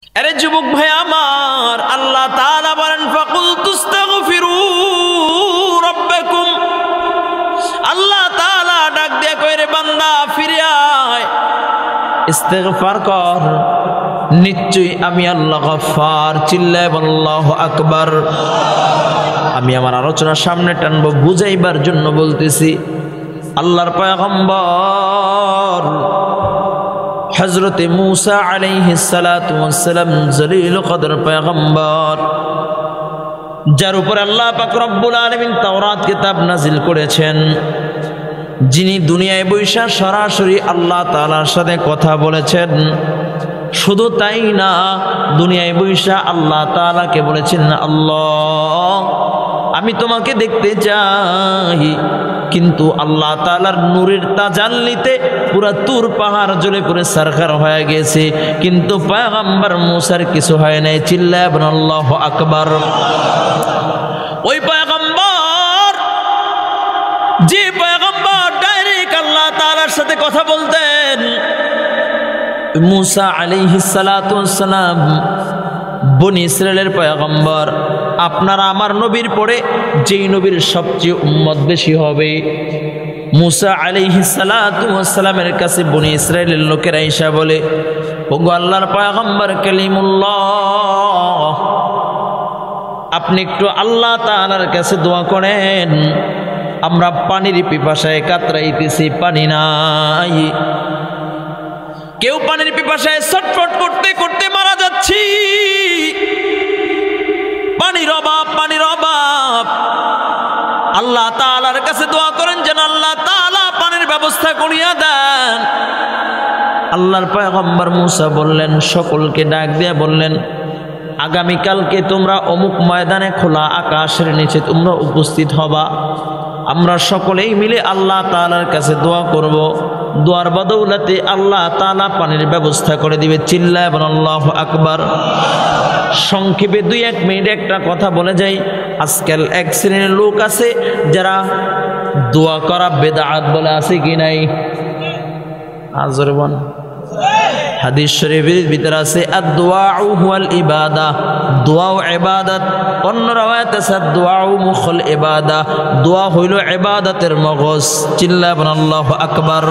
আরে যুবক ভাই আমার, আল্লাহ তাআলা বলেন ফাকুলতুস্তাগফিরু রাব্বাকুম। আল্লাহ তাআলা ডাক দিয়ে কয় রে বান্দা ফিরে আয়, ইস্তিগফার কর, নিশ্চয়ই আমি আল্লাহ গফফার। চিল্লায় আল্লাহু আকবার। আমি আমার আলোচনার সামনে টানবো বুঝাইবার জন্য বলতেছি। আল্লাহর পয়গম্বর হযরতে মূসা আলাইহিস সালাতু ওয়াস সালাম জলিল কদর পয়গম্বর, যার উপর আল্লাহ পাক রব্বুল আলামিন তাওরাত কিতাব নাজিল করেছেন, যিনি দুনিয়ায় বৈশা সরাসরি আল্লাহ তাআলার সাথে কথা বলেছেন। শুধু তাই না, দুনিয়ায় বৈশা আল্লাহ তাআলাকে বলেছেন, আল্লাহ আমি তোমাকে দেখতে চাই। কিন্তু আল্লাহ তাআলার নূরের তাজাল্লিতে পুরা তুর পাহাড় জ্বলে পুরো সারখার হয়ে গেছে, কিন্তু পয়গম্বর মূসার কিছু হয় নাই। চিল্লায় বলেন আল্লাহু আকবার। ওই পয়গম্বর, যে পয়গম্বর ডাইরেক্ট আল্লাহ তাআলার সাথে কথা বলতেন, মূসা আলাইহিস সালাতু ওয়াস সালাম বনি ইসরাইলের পয়গম্বর। আপনারা আমার নবীর পরে যেই নবীর সবচেয়ে উম্মত বেশি হবে, মূসা আলাইহিস সালাতু ওয়াস সালামের কাছে বনি ইসরাইলের লোকেরা এসে বলে, ওগো আল্লাহর পয়গম্বর কালিমুল্লাহ, আপনি একটু আল্লাহ তাআলার কাছে দোয়া করেন, আমরা পানির পিপাসায় কাতরাইতেছি, পানি নাই। কেউ পানির পিপাসায় ছটফট করতে করতে মারা যাচ্ছি, পানির অভাব, পানির অভাব। আল্লাহ তাআলার কাছে দোয়া করেন যেন আল্লাহ তাআলা পানির ব্যবস্থা করিয়া দেন। আল্লাহর পয়গম্বর মূসা বললেন, সকলকে ডাক দিয়ে বললেন, আগামীকালকে তোমরা অমুক ময়দানে খোলা আকাশের নিচে তোমরা উপস্থিত হবা, আমরা সকলেই মিলে আল্লাহ তাআলার কাছে দোয়া করব, দোয়ার বদৌলতে আল্লাহ তাআলা পানির ব্যবস্থা করে দিবে। চিল্লায় বলেন আল্লাহু আকবার। সংক্ষেপে 2-1 মিনিট একটা কথা বলে যাই। আজকাল এক শ্রেণীর লোক আছে যারা দোয়া করা বেদাত বলে, আছে কি নাই? আজরবান হাদিস শরীফের ভিতরে আছে আদ-দুআউ হুয়াল ইবাদা, দোয়াও ইবাদত। অন্য রাওয়ায়াতে আছে আদ-দুআউ মুখল ইবাদা, দোয়া হইল ইবাদতের মগজ। চিল্লায় বলেন আল্লাহু আকবার।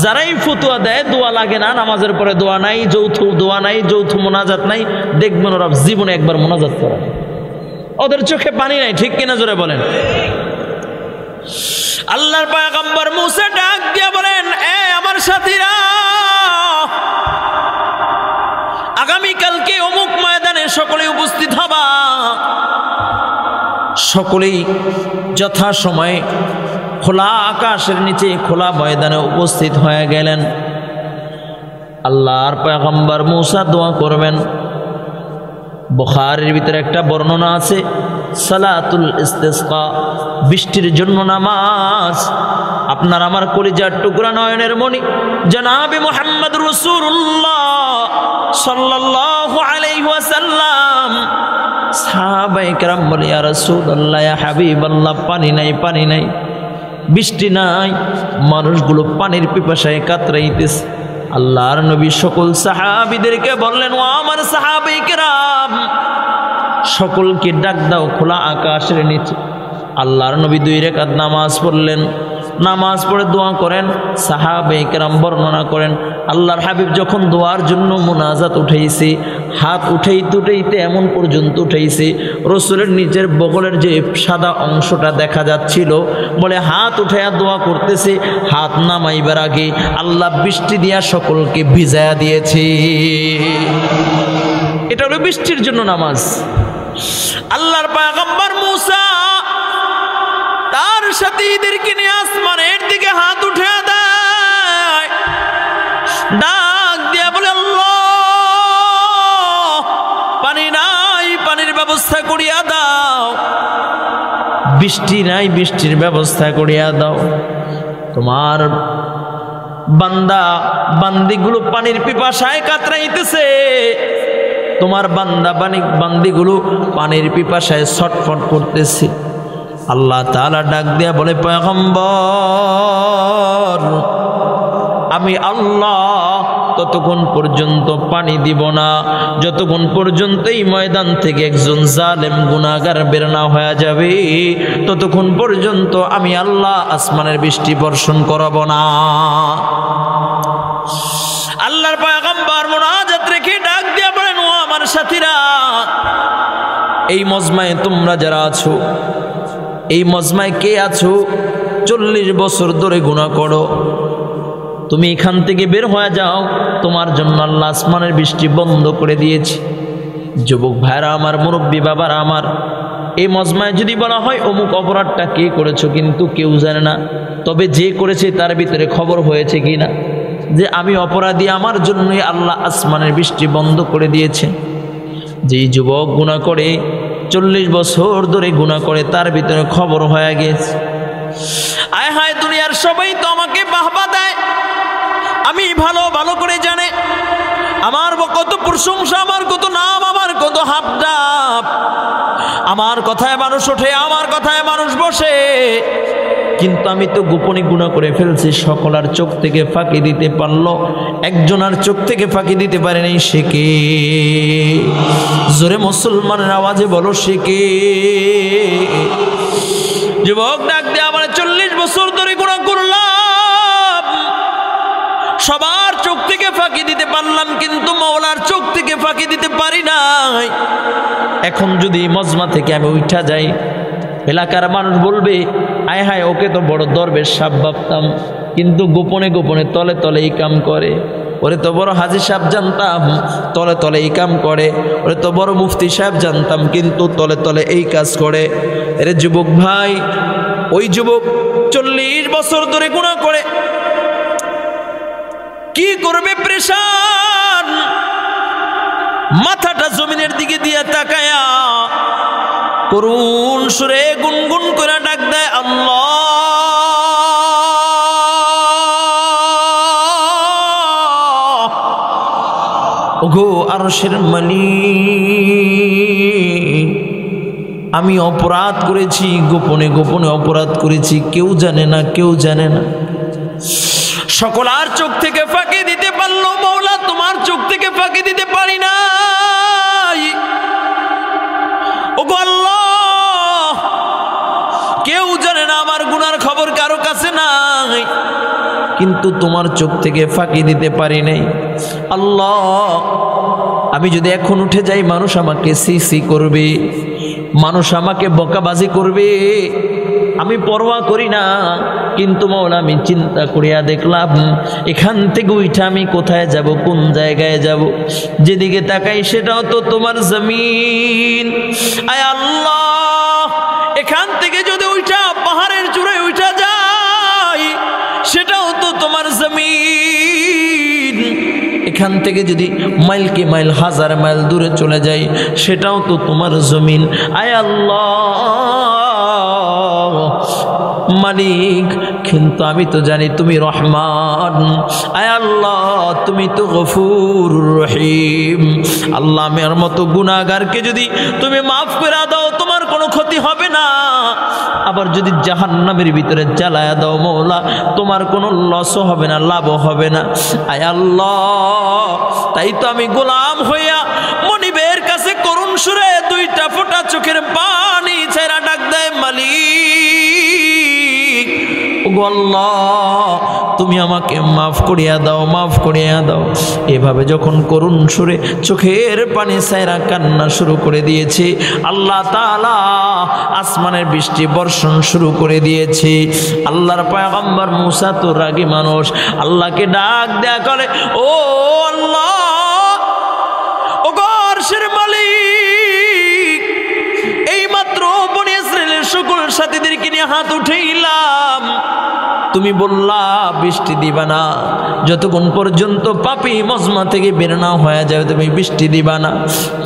যারাই ফতোয়া দেয় দোয়া লাগে না, নামাজের পরে দোয়া নাই, যৌথ দোয়া নাই, যৌথ মোনাজাত নাই, দেখবেন ওরা জীবনে একবার মোনাজাত করে, ওদের চোখে পানি নাই। ঠিক কিনা জোরে বলেন। আল্লাহর পয়গম্বর মূসা ডাক দিয়ে বলেন, এ আমার সাথীরা, আগামীকালকে অমুক ময়দানে সকলেই উপস্থিত হবা। সকলেই যথাসময়ে খোলা আকাশের নিচে খোলা ময়দানে উপস্থিত হয়ে গেলেন। আল্লাহর পয়গম্বর মূসা দোয়া করবেন। বুখারীর ভিতরে একটা বর্ণনা আছে, সালাতুল ইস্তিসকা, বৃষ্টির জন্য নামাজ। আপনার আমার কলিজার টুকরা নয়নের মণি জনাবে মুহাম্মদ রাসূলুল্লাহ সাল্লাল্লাহু আলাইহি ওয়াসাল্লাম, সাহাবায়ে কেরাম বলে, ইয়া রাসূলুল্লাহ, ইয়া হাবিবাল্লাহ, পানি নাই, পানি নাই, বৃষ্টি নাই, মানুষগুলো পানির পিপাসায় কাতরাইতেছে। আল্লাহর নবী সকল সাহাবীদেরকে বললেন, ও আমার সাহাবায়ে কেরাম, সকলকে ডাক দাও খোলা আকাশের নিচে। আল্লাহর নবী 2 রাকাত নামাজ পড়লেন। নামাজ পড়ে দোয়া করেন। সাহাবায়ে কেরাম বর্ণনা করেন, আল্লাহর হাবিব যখন দোয়ার জন্য মুনাজাত উঠাইছে, হাত উঠাইতে উঠাইতে এমন পর্যন্ত উঠাইছে রসুলের নিচের বগলের যে সাদা অংশটা দেখা যাচ্ছিল, বলে হাত উঠাইয়া দোয়া করতেছে, হাত নামাইবার আগে আল্লাহ বৃষ্টি দিয়া সকলকে ভিজায়া দিয়েছে। এটা হলো বৃষ্টির জন্য নামাজ। আল্লাহর পয়গম্বর মূসা তার সাথীদেরকে নিয়ে আসমানের দিকে হাত উঠে দেয়, ডাক দিয়া বলে, আল্লাহ পানি নাই, পানির ব্যবস্থা করিয়া দাও, বৃষ্টি নাই, বৃষ্টির ব্যবস্থা করিয়া দাও। তোমার বান্দা বান্দিগুলো পানির পিপাসায় কাতরাইতেছে, তোমার বান্দা বান্দিগুলো পানির পিপাসায় ছটফট করতেছে। আল্লাহ তাআলা ডাক দিয়া বলে, পয়গম্বর আমি আল্লাহ ততক্ষণ পর্যন্ত পানি দিব না যতক্ষণ পর্যন্ত এই ময়দান থেকে একজন জালেম গুনাহগার বের না হয়ে যাবে, ততক্ষণ পর্যন্ত আমি আল্লাহ আসমানের বৃষ্টি বর্ষণ করব না। আল্লাহর পয়গম্বর মুনাজাত রেখে ডাক দিয়া বলেন, ও আমার সাথীরা, এই মজমায় তোমরা যারা আছো, এই মজমায় কে আছো 40 বছর ধরে গুনাহ করো, তুমি এখান থেকে বের হয়ে যাও, তোমার জন্য আল্লাহ আসমানের বৃষ্টি বন্ধ করে দিয়েছে। যুবক ভাইরা আমার, মুরব্বী বাবারা আমার, এই মজমায় যদি বলা হয় অমুক অপরাধটা কে করেছো, কিন্তু কেউ জানে না, তবে যে করেছে তার ভিতরে খবর হয়েছে কিনা যে আমি অপরাধী, আমার জন্যই আল্লাহ আসমানের বৃষ্টি বন্ধ করে দিয়েছে। যেই যুবক গুনাহ করে 40 বছর ধরে গুনাহ করে, তার ভিতরে খবর হয়ে গেছে। আয় হায়, দুনিয়ার সবাই তো আমাকে বাহবা দেয়, আমি ভালো ভালো করে জানে আমার কত প্রশংসা, আমার কত নাম, আমার কত হাবডাব, আমার কথায় মানুষ ওঠে, আমার কথায় মানুষ বসে, কিন্তু আমি তো গোপনে গুনাহ করে ফেলছি। সকলের চোখ থেকে ফাঁকি দিতে পারলো, একজনের চোখ থেকে ফাঁকি দিতে পারেনি। সে কে? জোরে মুসলমানের আওয়াজে বলো, সে কে? যুবক ডাক দিয়ে, আমার 40 বছর ধরে গুনাহ করলাম, সবার চোখ থেকে ফাঁকি দিতে পারলাম, কিন্তু মাওলার চোখ থেকে ফাঁকি দিতে পারি নাই। এখন যদি মজমা থেকে আমি উঠা যাই, এলাকার মানুষ বলবে, আয় হায়, ওকে তো বড় দরবেশ সাহেব ভাবতাম, কিন্তু গোপনে গোপনে তলে তলে এই কাম করে। ওরে তো বড় হাজী সাহেব জানতাম, তলে তলে এই কাম করে। ওরে তো বড় মুফতি সাহেব জানতাম, কিন্তু তলে তলে এই কাজ করে। এরে যুবক ভাই, ওই যুবক 40 বছর ধরে গুনাহ করে, কি করবে? প্রেশান, মাথাটা জমিনের দিকে দিয়ে তাকায়া করুণ সুরে গুনগুন করে ডাক দেয়, আল্লাহ, ওগো আরশের মালিক, আমি অপরাধ করেছি, গোপনে গোপনে অপরাধ করেছি, কেউ জানে না, কেউ জানে না। সকলার চোখ থেকে ফাঁকি দিতে পারলো মাওলা, তোমার চোখ থেকে ফাঁকি দিতে পারি নাই। ওগো আল্লাহ, কেউ জানে না, আমার গুনার খবর কারো কাছে নাই, কিন্তু তোমার চোখ থেকে ফাঁকি দিতে পারি নাই। আল্লাহ, আমি যদি এখন উঠে যাই, মানুষ আমাকে সি করবে, মানুষ আমাকে বকাবাজি করবে, আমি পরোয়া করি না। কিন্তু মাওলা, আমি চিন্তা করিয়া দেখলাম, এখান থেকে উঠা আমি কোথায় যাব, কোন জায়গায় যাব? যেদিকে তাকাই সেটাও তো তোমার জমিন। আয় আল্লাহ, এখান থেকে যদি উঠা পাহাড়ের চূড়ায় উঠা যায়, সেটাও তো তোমার জমিন। এখান থেকে যদি মাইলকে মাইল, 1000 মাইল দূরে চলে যাই, সেটাও তো তোমার জমিন। আয় আল্লাহ মালিক, কিন্তু আমি তো জানি তুমি রহমান। আয় আল্লাহ, তুমি তো গফুর রহিম। আল্লাহ, আমার মতো গুনাহগারকে যদি তুমি মাফ করে দাও, তোমার কোনো ক্ষতি হবে না। আবার যদি জাহান্নামের ভিতরে জ্বালায়া দাও মাওলা, তোমার কোনো লসও হবে না, লাভও হবে না। আয় আল্লাহ, তাই তো আমি গোলাম হইয়া মনিবের কাছে করুণ সুরে 2টা ফোঁটা চোখের পানি ছেড়া ডাক দেয়, মালিক, ওগো আল্লাহ, তুমি আমাকে মাফ করিয়া দাও, মাফ করিয়া দাও। এভাবে যখন করুণ সুরে চোখের পানি ছাইরা কান্না শুরু করে দিয়েছে, আল্লাহ তাআলা আসমানের বৃষ্টি বর্ষণ শুরু করে দিয়েছে। আল্লাহর পয়গম্বর মুসা তো রাগী মানুষ, আল্লাহকে ডাক দেয়া করে, ও আল্লাহ, ও আরশের মালিক, এইমাত্র বনি ইসরাইলের সকল সাথীদেরকে নিয়ে হাত উঠাইলাম, তুমি বললা বৃষ্টি দিবা না, যতক্ষণ পর্যন্ত পাপী মজমা থেকে বের না হয়ে যাবে তুমি বৃষ্টি দিবা না।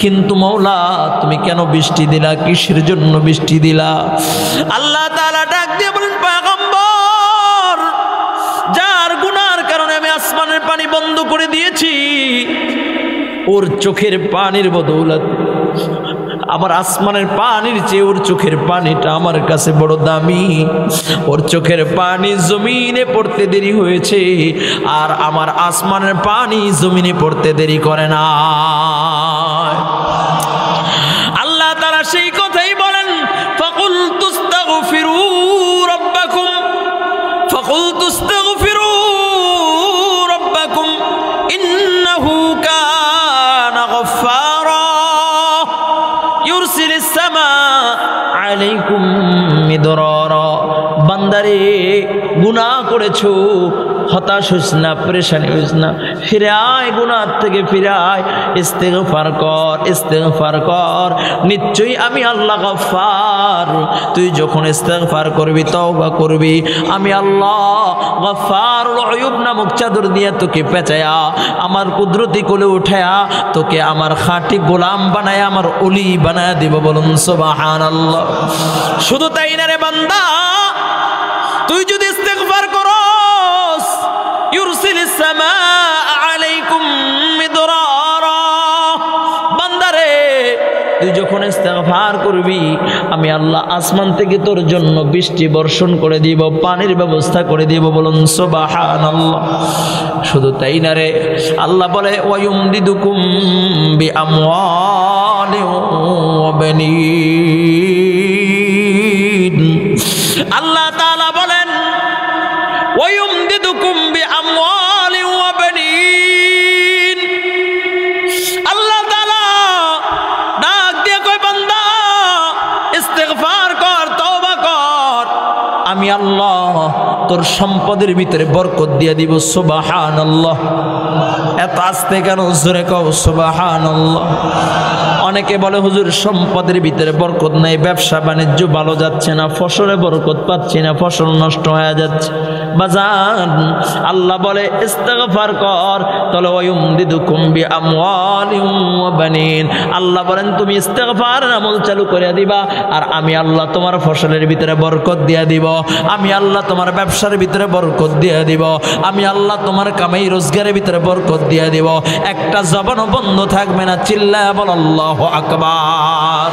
কিন্তু মাওলা, তুমি কেন বৃষ্টি দিলা? কিসের জন্য বৃষ্টি দিলা? আল্লাহ তাআলা ডাক দিয়ে বলেন, পয়গম্বর, যার গুনার কারণে আমি আসমানের পানি বন্ধ করে দিয়েছি, ওর চোখের পানির বদৌলতে আমার আসমানের পানির চেয়ে ওর চোখের পানিটা আমার কাছে বড় দামি। ওর চোখের পানি জমিনে পড়তে দেরি হয়েছে, আর আমার আসমানের পানি জমিনে পড়তে দেরি করে না। আল্লাহ তাআলা সেই কথাই বলেন, ফাকুল তুস্তাগফিরু রাব্বাকুম, ফাকুল তুস্তাগফিরু রাব্বাকুম ইন্নাহু কানা গফফারা ইউরসিলিস সামা আলাইকুম মিদরারা। বান্দারে, গুনাহ করেছো, হতাশ হইস না, পরেশানি হইস না, ফিরে আয়, গুনাহ থেকে ফিরে আয়, ইস্তেগফার কর, ইস্তেগফার কর। নিশ্চয়ই আমি আল্লাহ গফফার। তুই যখন ইস্তেগফার করবি, তওবা করবি, আমি আল্লাহ গফফারুল উয়ুব নামক চাদর দিয়ে তোকে পেঁচায়া, আমার কুদরতি কোলে উঠায়া তোকে আমার খাঁটি গোলাম বানায়, আমার ওলি বানায় দিব। বলুন সুবহানাল্লাহ। শুধু তাই না রে বান্দা, তুই যদি ইস্তেগফার করস, ইউরসিলিস সামাআ আলাইকুম মিদরারা। বান্দারে, তুই যখন ইস্তেগফার করবি, আমি আল্লাহ আসমান থেকে তোর জন্য বৃষ্টি বর্ষণ করে দিব, পানির ব্যবস্থা করে দিব। বলুন সুবহানাল্লাহ। শুধু তাই না রে, আল্লাহ বলে ওয়ায়ুমদিদুকুম বিআমওয়ালিন ওয়া বানিন। আল্লাহ তাআলা বলেন ওয়ায়ুমদিদুকুম বিআমওয়ালিন ওয়া বানিন। আল্লাহ তাআলা ডাক দিয়ে কয়, বান্দা ইস্তেগফার কর, তওবা কর, আমি আল্লাহ তোর সম্পদের ভিতরে বরকত দিয়ে দিব। সুবহানাল্লাহ। এত আস্তে কেন? জোরে কও সুবহানাল্লাহ। অনেকে বলে, হুজুর সম্পদের ভিতরে বরকত নাই, ব্যবসা বাণিজ্য ভালো যাচ্ছে না, ফসলে বরকত পাচ্ছি না, ফসল নষ্ট হয়ে যাচ্ছে। বাজান, আল্লাহ বলে ইস্তেগফার কর, তাহলে ওয়ায়ুমদিদুকুম বিআমওয়ালিন ওয়া বানিন। আল্লাহ বলেন তুমি ইস্তেগফার আমল চালু করে দিবা, আর আমি আল্লাহ তোমার ফসলের ভিতরে বরকত দিয়ে দিব, আমি আল্লাহ তোমার ব্যবসার ভিতরে বরকত দিয়ে দিব, আমি আল্লাহ তোমার কামাই রোজগারের ভিতরে বরকত দিয়ে দিব। একটা জবানও বন্ধ থাকবে না। চিল্লায়া বল আল্লাহু আকবার।